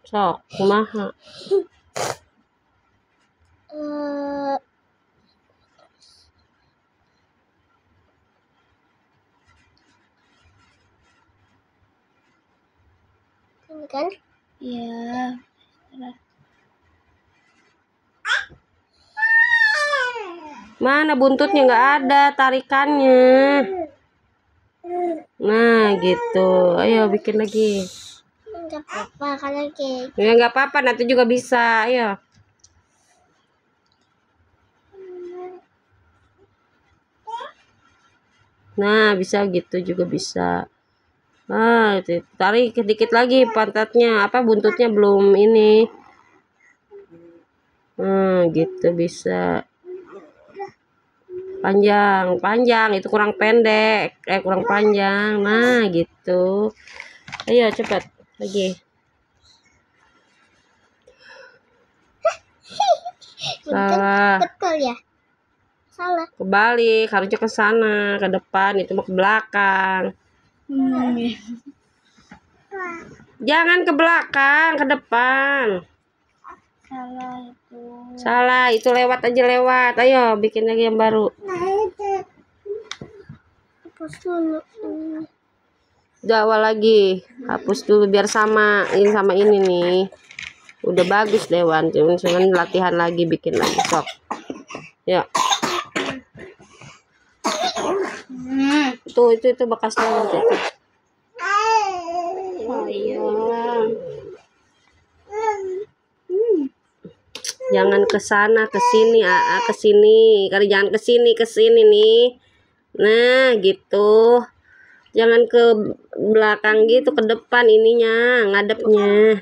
Sok, kumaha? Ini kan? Iya. Mana buntutnya, nggak ada tarikannya. Nah, gitu. Ayo bikin lagi. Enggak apa-apa karena kayak. Ya nggak apa-apa, nanti juga bisa. Ayo. Nah, bisa gitu juga bisa. Nah, tarik sedikit lagi pantatnya. Apa buntutnya belum ini. Gitu bisa. Panjang itu kurang pendek, kurang panjang. Nah, gitu. Ayo cepat lagi. Salah. Betul ya? Salah. Kebalik, harusnya ke sana, ke depan, itu mau ke belakang. Jangan ke belakang, ke depan. Salah, itu lewat aja lewat. Ayo bikin lagi yang baru. Hapus dulu. Awal lagi, hapus dulu biar sama ini nih. Udah bagus Dewan, cuman latihan lagi, bikin lagi sok. Ya. Itu bekasnya nanti. Oh iya. Jangan ke sana, ke sini, ke sini. Karena jangan ke sini nih. Nah, gitu. Jangan ke belakang gitu, ke depan ininya, ngadepnya.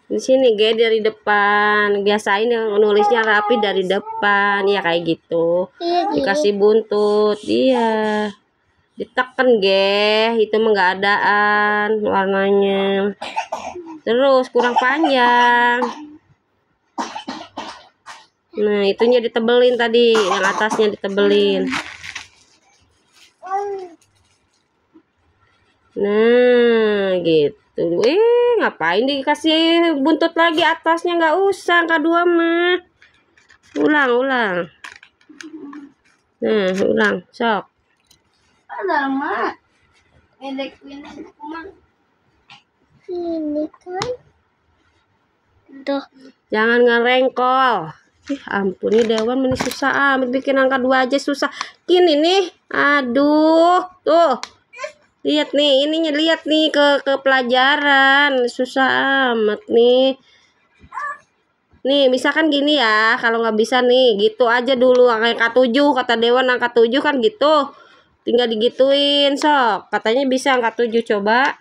Di sini dari depan. Biasain yang nulisnya rapi dari depan, ya kayak gitu. Dikasih buntut, iya. Ditekan itu mah nggak adaan warnanya. Terus kurang panjang. Nah, itunya ditebelin tadi, yang atasnya ditebelin. Nah, gitu. Ngapain dikasih buntut lagi atasnya? Nggak usah, angka 2 mah. Ulang. Nah, ulang, sok. Ada mak. Ini kan. Tuh. Jangan ngerengkol. Ampun, ini Dewan ini susah amat bikin angka 2 aja susah. Gini nih. Aduh, tuh. Lihat nih, ininya lihat nih ke pelajaran. Susah amat nih. Nih, misalkan gini ya, kalau nggak bisa nih, gitu aja dulu angka 7, kata Dewan angka 7 kan gitu. Tinggal digituin, sok. Katanya bisa angka 7, coba.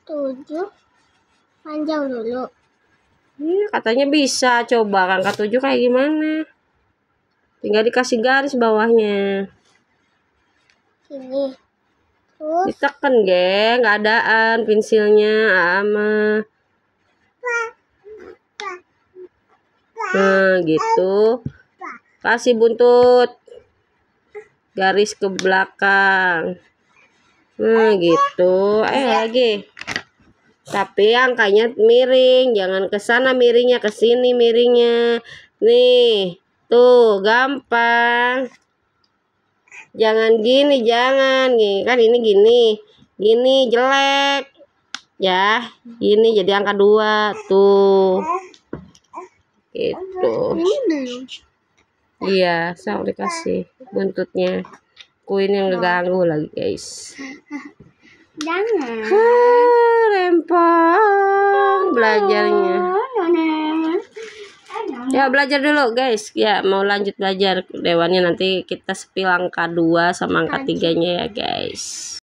7 panjang dulu. Iya, katanya bisa. Coba angka 7 kayak gimana? Tinggal dikasih garis bawahnya. Ini. Terus Ditekan, nggak adaan pensilnya ama. Nah, gitu. Kasih buntut. Garis ke belakang. Nah, gitu. Lagi. Tapi angkanya miring, jangan ke sana miringnya, ke sini miringnya. Nih, tuh gampang. Jangan gini, jangan. Nih, kan ini gini. Gini jelek. Ya, ini jadi angka 2 tuh. Gitu. Iya, sok dikasih buntutnya. Kuin yang ngeganggu lagi, guys. jangan. Rempong belajarnya. Ya, belajar dulu, guys. Ya, mau lanjut belajar Dewannya, nanti kita spill angka 2 sama angka 3-nya ya, guys.